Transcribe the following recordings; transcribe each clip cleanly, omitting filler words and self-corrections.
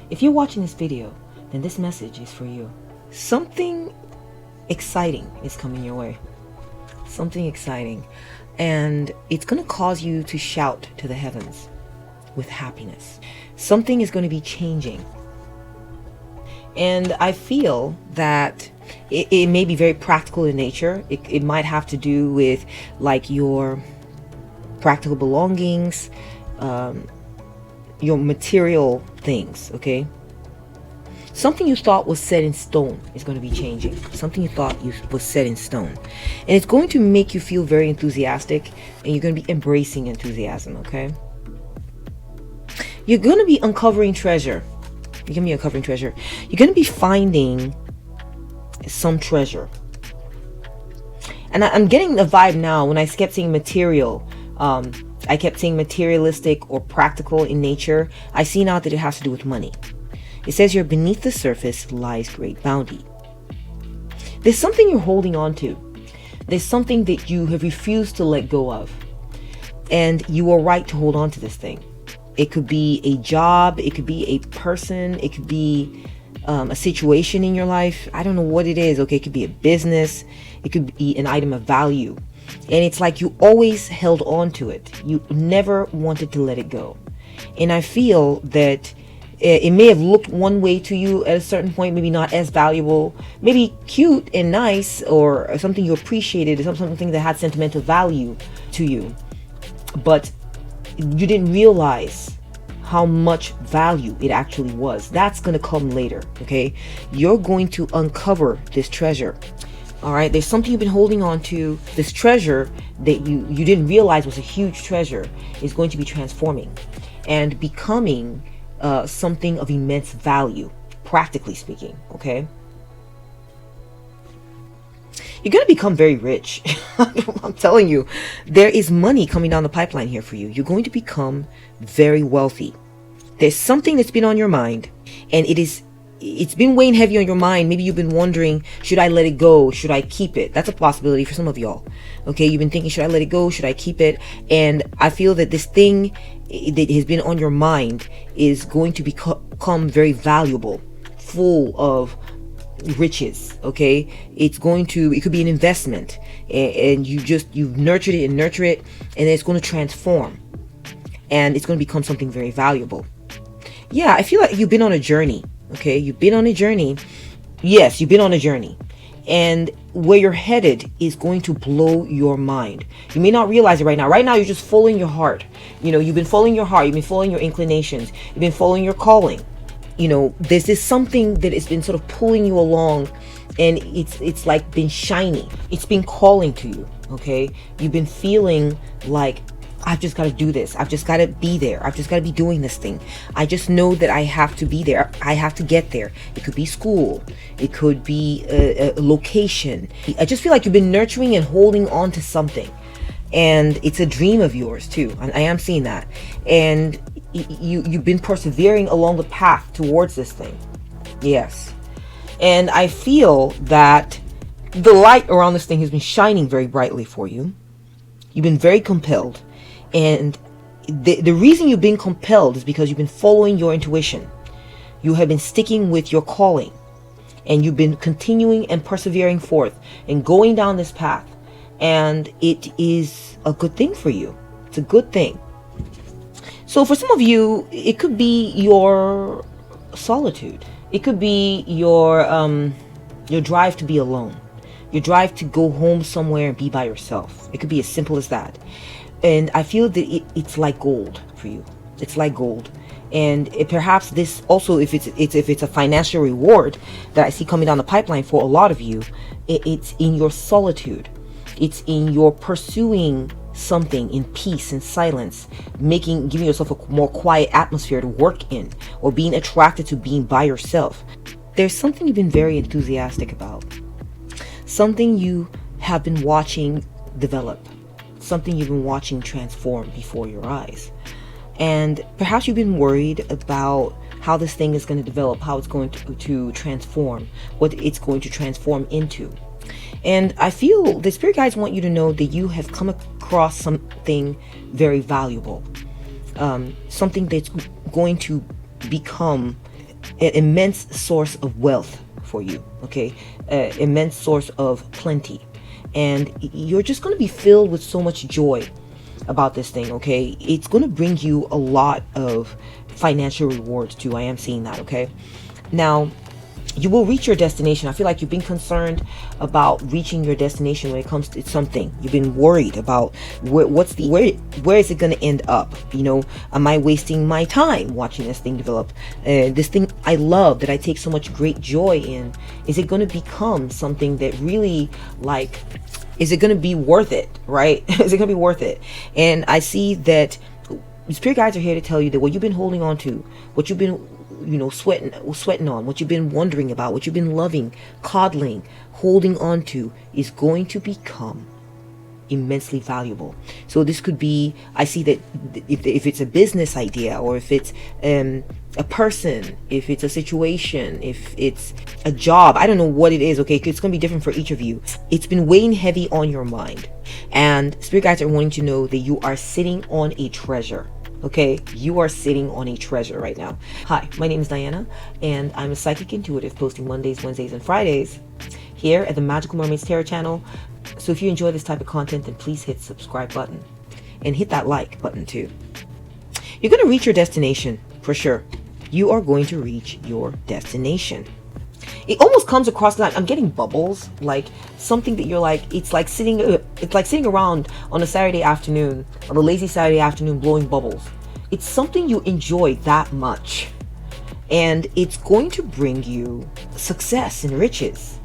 If you're watching this video, then this message is for you. Something exciting is coming your way. Something exciting. And it's going to cause you to shout to the heavens with happiness. Something is going to be changing. And I feel that it may be very practical in nature. It might have to do with like your practical belongings, your material things, okay? Something you thought was set in stone is going to be changing. Something you thought was set in stone. And it's going to make you feel very enthusiastic, and you're going to be embracing enthusiasm, okay? You're going to be uncovering treasure. You're going to be uncovering treasure. You're going to be finding some treasure. And I'm getting a vibe now when I kept saying material. I kept saying materialistic or practical in nature. I see now that it has to do with money. It says here, beneath the surface lies great bounty. There's something you're holding on to. There's something that you have refused to let go of. And you are right to hold on to this thing. It could be a job. It could be a person. It could be a situation in your life. I don't know what it is. Okay, it could be a business. It could be an item of value. And it's like you always held on to it. You never wanted to let it go. And I feel that it may have looked one way to you at a certain point, maybe not as valuable, maybe cute and nice, or something you appreciated, or something that had sentimental value to you. But you didn't realize how much value it actually was. That's going to come later, okay? You're going to uncover this treasure. All right, there's something you've been holding on to. This treasure that you didn't realize was a huge treasure is going to be transforming and becoming something of immense value, practically speaking, okay? You're going to become very rich. I'm telling you, there is money coming down the pipeline here for you. You're going to become very wealthy. There's something that's been on your mind, and it's been weighing heavy on your mind. Maybe you've been wondering, should I let it go? Should I keep it? That's a possibility for some of y'all. Okay, you've been thinking, should I let it go? Should I keep it? And I feel that this thing that has been on your mind is going to become very valuable, full of riches. Okay, it could be an investment, and you've nurtured it and nurture it, and it's going to transform, and it's going to become something very valuable. Yeah, I feel like you've been on a journey. Okay, you've been on a journey. Yes, you've been on a journey. And where you're headed is going to blow your mind. You may not realize it right now. Right now, you're just following your heart. You know, you've been following your heart. You've been following your inclinations. You've been following your calling. You know, there's this something that has been sort of pulling you along, and it's like been shiny. It's been calling to you, okay? You've been feeling like, I've just got to do this. I've just got to be there. I've just got to be doing this thing. I just know that I have to be there. I have to get there. It could be school. It could be a location. I just feel like you've been nurturing and holding on to something. And it's a dream of yours too. I am seeing that. And you've been persevering along the path towards this thing. Yes. And I feel that the light around this thing has been shining very brightly for you. You've been very compelled. And the reason you've been compelled is because you've been following your intuition. You have been sticking with your calling, and you've been continuing and persevering forth and going down this path. And it is a good thing for you. It's a good thing. So for some of you, it could be your solitude. It could be your drive to be alone. Your drive to go home somewhere and be by yourself. It could be as simple as that. And I feel that it's like gold for you. It's like gold. And perhaps this also, if it's a financial reward that I see coming down the pipeline for a lot of you, it's in your solitude. It's in your pursuing something in peace and silence, giving yourself a more quiet atmosphere to work in, or being attracted to being by yourself. There's something you've been very enthusiastic about. Something you have been watching develop. Something you've been watching transform before your eyes. And perhaps you've been worried about how this thing is going to develop, how it's going to transform, what it's going to transform into. And I feel the spirit guides want you to know that you have come across something very valuable. Something that's going to become an immense source of wealth for you, okay? Immense source of plenty. And you're just going to be filled with so much joy about this thing, okay? It's going to bring you a lot of financial rewards too. I am seeing that, okay? Now, you will reach your destination. I feel like you've been concerned about reaching your destination when it comes to something. You've been worried about where is it going to end up? You know, am I wasting my time watching this thing develop? This thing I love, that I take so much great joy in, is it going to become something that really, like, is it going to be worth it, right? Is it going to be worth it? And I see that spirit guides are here to tell you that what you've been holding on to, what you've been, you know, sweating on, what you've been wondering about, what you've been loving, coddling, holding on to, is going to become immensely valuable. So this could be, I see that if it's a business idea, or if it's a person, if it's a situation, if it's a job, I don't know what it is, okay? It's going to be different for each of you. It's been weighing heavy on your mind, and spirit guides are wanting to know that you are sitting on a treasure. Okay, you are sitting on a treasure right now. Hi, my name is Diana, and I'm a psychic intuitive, posting Mondays, Wednesdays, and Fridays here at the Magical Mermaids Tarot channel. So if you enjoy this type of content, then please hit the subscribe button and hit that like button too. You're going to reach your destination for sure. You are going to reach your destination. It almost comes across like I'm getting bubbles, like something that you're like, it's like sitting around on a Saturday afternoon, on a lazy Saturday afternoon, blowing bubbles. It's something you enjoy that much, and it's going to bring you success and riches.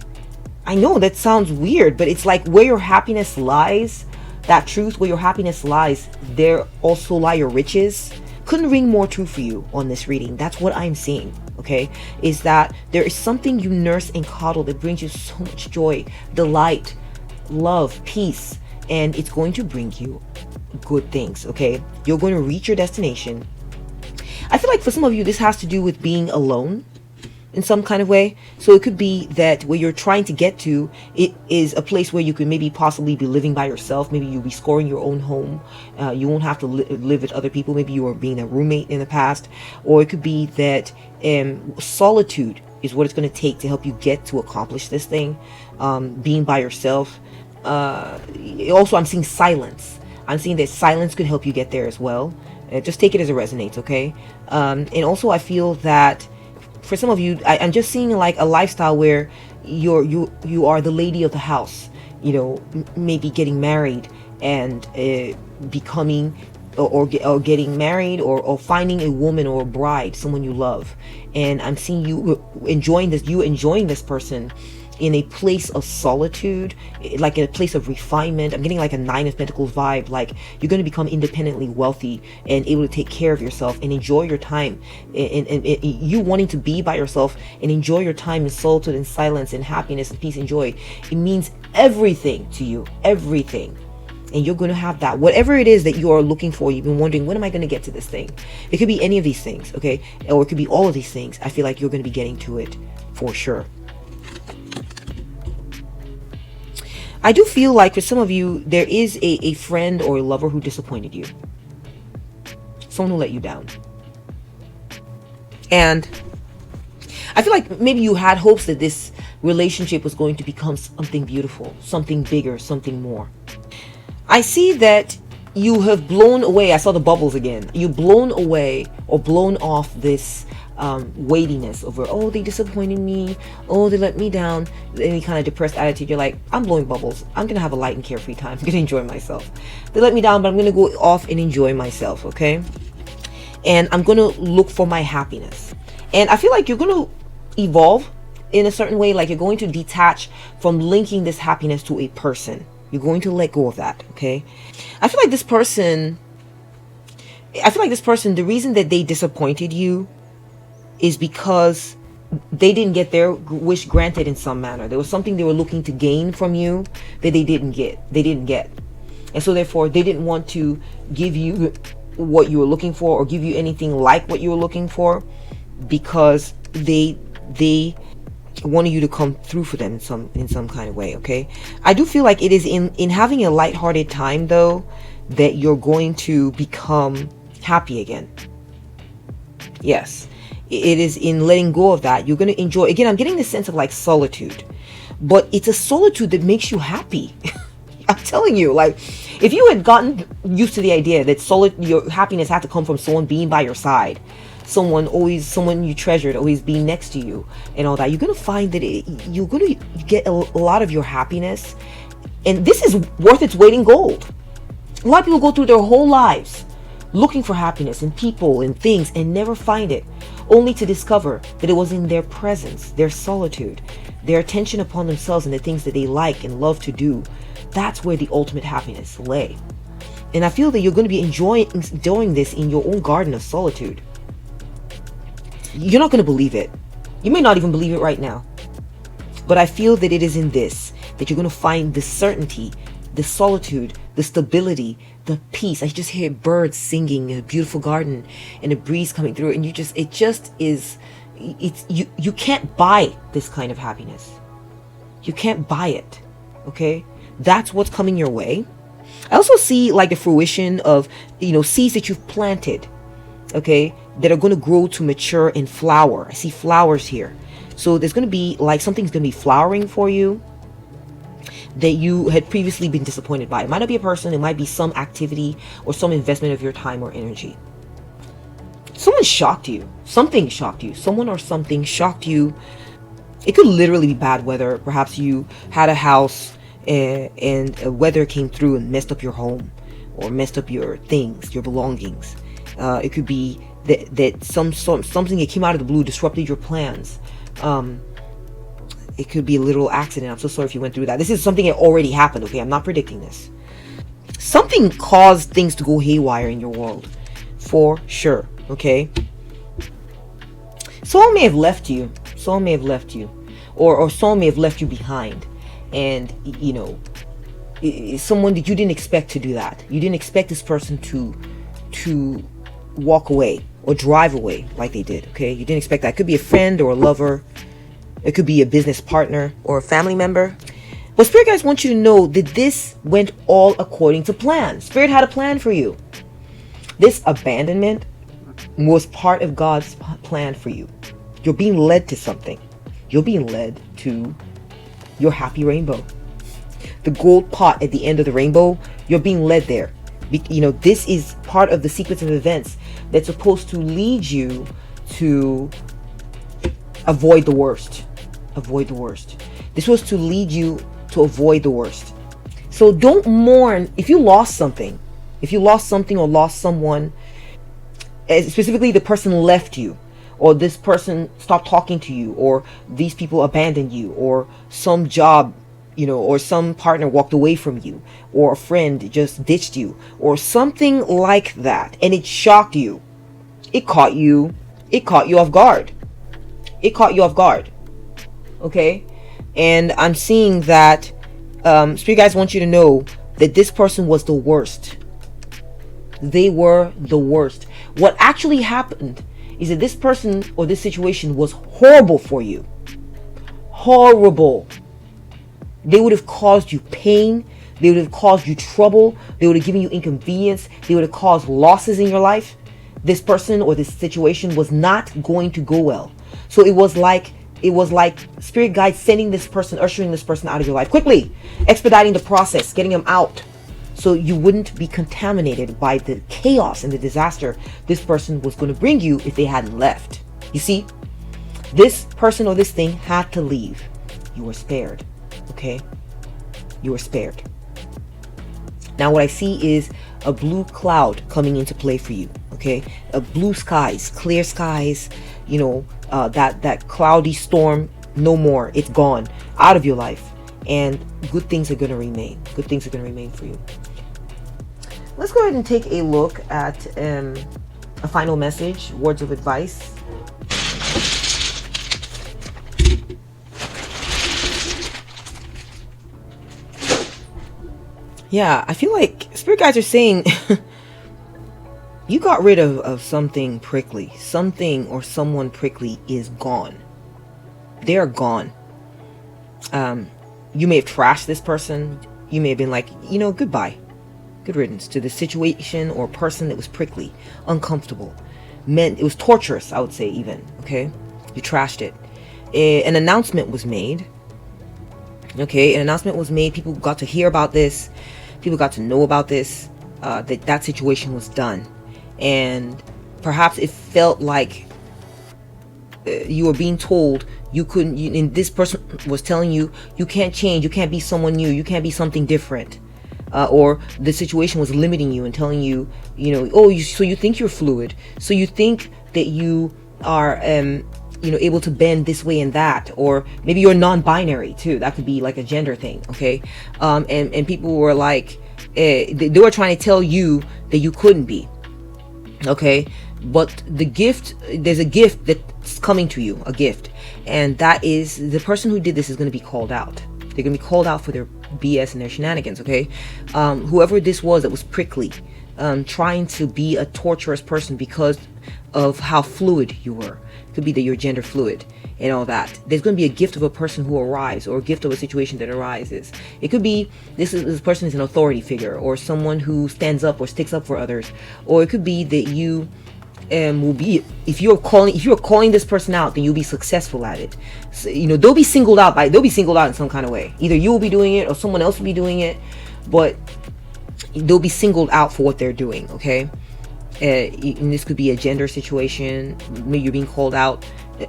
I know that sounds weird, but it's like where your happiness lies, that truth, where your happiness lies, there also lie your riches. Couldn't ring more true for you on this reading. That's what I'm seeing, okay? Is that there is something you nurse and coddle that brings you so much joy, delight, love, peace, and it's going to bring you good things, okay? You're going to reach your destination. I feel like for some of you, this has to do with being alone in some kind of way. So it could be that where you're trying to get to, it is a place where you could maybe possibly be living by yourself. Maybe you'll be scoring your own home. You won't have to live with other people. Maybe you were being a roommate in the past. Or it could be that solitude is what it's going to take to help you get to accomplish this thing. Being by yourself. Also, I'm seeing silence. I'm seeing that silence could help you get there as well. Just take it as it resonates, okay? And also I feel that for some of you, I'm just seeing like a lifestyle where you are the lady of the house, you know, maybe getting married and becoming or getting married or finding a woman or a bride, someone you love. And I'm seeing you enjoying this person in a place of solitude, like in a place of refinement. I'm getting like a Nine of Pentacles vibe, like you're going to become independently wealthy and able to take care of yourself and enjoy your time, and you wanting to be by yourself and enjoy your time in solitude and silence and happiness and peace and joy. It means everything to you, everything. And you're going to have that, whatever it is that you are looking for. You've been wondering, when am I going to get to this thing? It could be any of these things, okay? Or it could be all of these things. I feel like you're going to be getting to it for sure. I do feel like for some of you, there is a friend or a lover who disappointed you. Someone who let you down. And I feel like maybe you had hopes that this relationship was going to become something beautiful, something bigger, something more. I see that you have blown away. I saw the bubbles again. You've blown away or blown off this weightiness over, oh, they disappointed me, oh, they let me down, any kind of depressed attitude. You're like, I'm blowing bubbles. I'm gonna have a light and carefree time. I'm gonna enjoy myself. They let me down, but I'm gonna go off and enjoy myself, okay? And I'm gonna look for my happiness. And I feel like you're gonna evolve in a certain way, like you're going to detach from linking this happiness to a person. You're going to let go of that, okay? I feel like this person, the reason that they disappointed you is because they didn't get their wish granted in some manner. There was something they were looking to gain from you that they didn't get. And so therefore, they didn't want to give you what you were looking for or give you anything like what you were looking for, because they wanted you to come through for them in some kind of way, okay? I do feel like it is in having a lighthearted time, though, that you're going to become happy again. Yes. It is in letting go of that. You're going to enjoy. Again, I'm getting this sense of like solitude, but it's a solitude that makes you happy. I'm telling you, like, if you had gotten used to the idea that your happiness had to come from someone being by your side, someone you treasured always being next to you and all that, you're going to find that you're going to get a lot of your happiness. And this is worth its weight in gold. A lot of people go through their whole lives looking for happiness in people and things and never find it, only to discover that it was in their presence, their solitude, their attention upon themselves and the things that they like and love to do. That's where the ultimate happiness lay. And I feel that you're going to be enjoying this in your own garden of solitude. You're not going to believe it. You may not even believe it right now. But I feel that it is in this that you're going to find the certainty, the solitude, the stability, the peace. I just hear birds singing in a beautiful garden and a breeze coming through, and you can't buy this kind of happiness. You can't buy it. Okay? That's what's coming your way. I also see like the fruition of, seeds that you've planted, okay, that are going to grow to mature and flower. I see flowers here. So there's going to be like something's going to be flowering for you that you had previously been disappointed by. It might not be a person, it might be some activity or some investment of your time or energy. Someone shocked you. Something shocked you. Someone or something shocked you. It could literally be bad weather. Perhaps you had a house and weather came through and messed up your home or messed up your things, your belongings. It could be that something that came out of the blue disrupted your plans. It could be a literal accident. I'm so sorry if you went through that. This is something that already happened, okay? I'm not predicting this. Something caused things to go haywire in your world, for sure, okay? Someone may have left you. Someone may have left you. Or someone may have left you behind. And, someone that you didn't expect to do that. You didn't expect this person to walk away or drive away like they did, okay? You didn't expect that. It could be a friend or a lover. It could be a business partner or a family member. But Spirit guides want you to know that this went all according to plan. Spirit had a plan for you. This abandonment was part of God's plan for you. You're being led to something. You're being led to your happy rainbow. The gold pot at the end of the rainbow, you're being led there. This is part of the sequence of events that's supposed to lead you to avoid the worst. Avoid the worst. This was to lead you to avoid the worst. So don't mourn if you lost something. If you lost something or lost someone, specifically the person left you, or this person stopped talking to you, or these people abandoned you, or some job, or some partner walked away from you, or a friend just ditched you, or something like that, and it shocked you. It caught you off guard. It caught you off guard. Okay? And I'm seeing that Spirit guides want you to know that this person was the worst. They were the worst. What actually happened is that this person or this situation was horrible for you. Horrible. They would have caused you pain. They would have caused you trouble. They would have given you inconvenience. They would have caused losses in your life. This person or this situation was not going to go well. So it was like Spirit guide sending this person, ushering this person out of your life quickly, expediting the process, getting them out, so you wouldn't be contaminated by the chaos and the disaster this person was going to bring you if they hadn't left. You see, this person or this thing had to leave. You were spared. Okay? You were spared. Now what I see is a blue cloud coming into play for you. Okay? Blue skies, clear skies, that cloudy storm, no more. It's gone out of your life. And good things are going to remain. Good things are going to remain for you. Let's go ahead and take a look at a final message, words of advice. Yeah, I feel like Spirit guides are saying you got rid of something prickly. Something or someone prickly is gone. They're gone. You may have trashed this person. You may have been like, goodbye. Good riddance to the situation or person that was prickly, uncomfortable. meant, it was torturous, I would say, even. Okay, you trashed it. An announcement was made. Okay, an announcement was made. People got to hear about this. People got to know about this. That situation was done, and perhaps it felt like you were being told you couldn't. And this person was telling you you can't change. You can't be someone new. You can't be something different. Or the situation was limiting you and telling you, oh, so you think you're fluid. So you think that you are, able to bend this way and that. Or maybe you're non-binary too. That could be like a gender thing. Okay. And people were like, they were trying to tell you that you couldn't be. Okay. But there's a gift that's coming to you, a gift. And that is, the person who did this is going to be called out. They're going to be called out for their BS and their shenanigans, okay? Whoever this was that was prickly, trying to be a torturous person because of how fluid you were. It could be that you're gender fluid and all that. There's going to be a gift of a person who arrives, or a gift of a situation that arises. It could be this person is an authority figure, or someone who stands up or sticks up for others. Or it could be that you will be, if you're calling this person out, then you'll be successful at it. So, they'll be singled out in some kind of way. Either you will be doing it or someone else will be doing it, but they'll be singled out for what they're doing. Okay. And this could be a gender situation. Maybe you're being called out.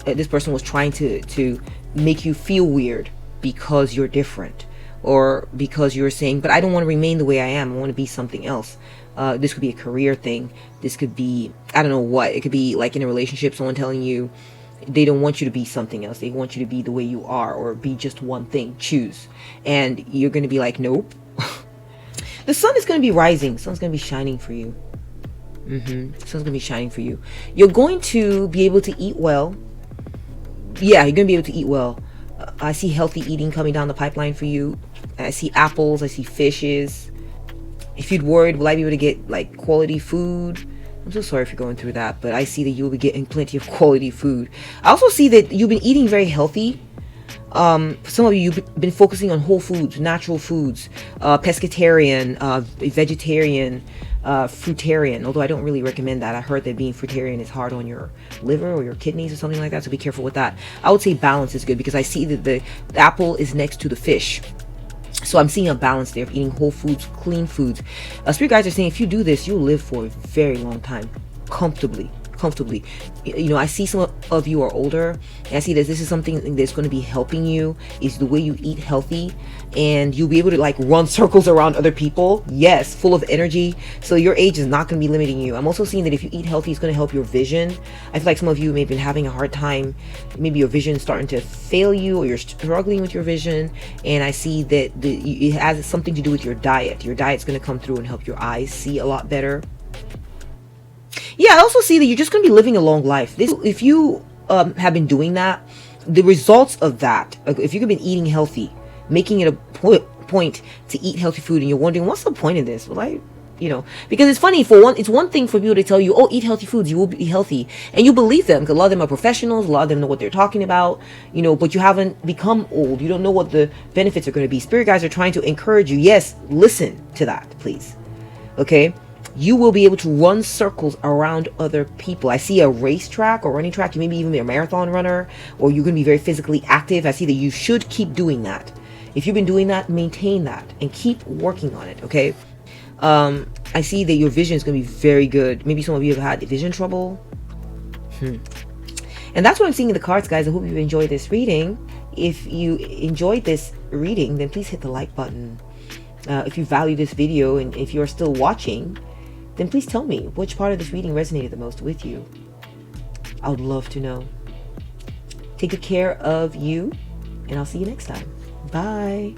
This person was trying to make you feel weird because you're different, or because you're saying, but I don't want to remain the way I am. I want to be something else. This could be a career thing. This could be, I don't know what. It could be like in a relationship, someone telling you they don't want you to be something else. They want you to be the way you are, or be just one thing. Choose. And you're going to be like, nope. The sun is going to be rising. The sun's going to be shining for you. The sun's going to be shining for you. You're going to be able to eat well. Yeah, you're going to be able to eat well. I see healthy eating coming down the pipeline for you. I see apples. I see fishes. If you'd worried, will I be able to get like quality food? I'm so sorry if you're going through that, but I see that you'll be getting plenty of quality food. I also see that you've been eating very healthy. Some of you, you've been focusing on whole foods, natural foods, pescatarian, vegetarian, fruitarian, although I don't really recommend that. I heard that being fruitarian is hard on your liver or your kidneys or something like that, so be careful with that. I would say balance is good, because I see that the apple is next to the fish. So I'm seeing a balance there of eating whole foods, clean foods. Spirit guides are saying if you do this, you'll live for a very long time, comfortably. I see some of you are older, and I see that this is something that's going to be helping you, is the way you eat healthy, and you'll be able to like run circles around other people. Yes, full of energy. So your age is not going to be limiting you. I'm also seeing that if you eat healthy, it's going to help your vision. I feel like some of you may have been having a hard time. Maybe your vision is starting to fail you, or you're struggling with your vision. And I see that it has something to do with your diet. Your diet's going to come through and help your eyes see a lot better. Yeah, I also see that you're just going to be living a long life. If you have been doing that, the results of that, if you've been eating healthy, making it a point to eat healthy food, and you're wondering, what's the point of this? Well, because it's funny, it's one thing for people to tell you, oh, eat healthy foods, you will be healthy. And you believe them, because a lot of them are professionals, a lot of them know what they're talking about, but you haven't become old. You don't know what the benefits are going to be. Spirit guides are trying to encourage you. Yes, listen to that, please. Okay? You will be able to run circles around other people. I see a racetrack or running track. You may be even be a marathon runner, or you're going to be very physically active. I see that you should keep doing that. If you've been doing that, maintain that and keep working on it. Okay. I see that your vision is going to be very good. Maybe some of you have had vision trouble. And that's what I'm seeing in the cards, guys. I hope you enjoyed this reading. If you enjoyed this reading, then please hit the like button. If you value this video, and if you're still watching, then please tell me which part of this reading resonated the most with you. I would love to know. Take good care of you, and I'll see you next time. Bye.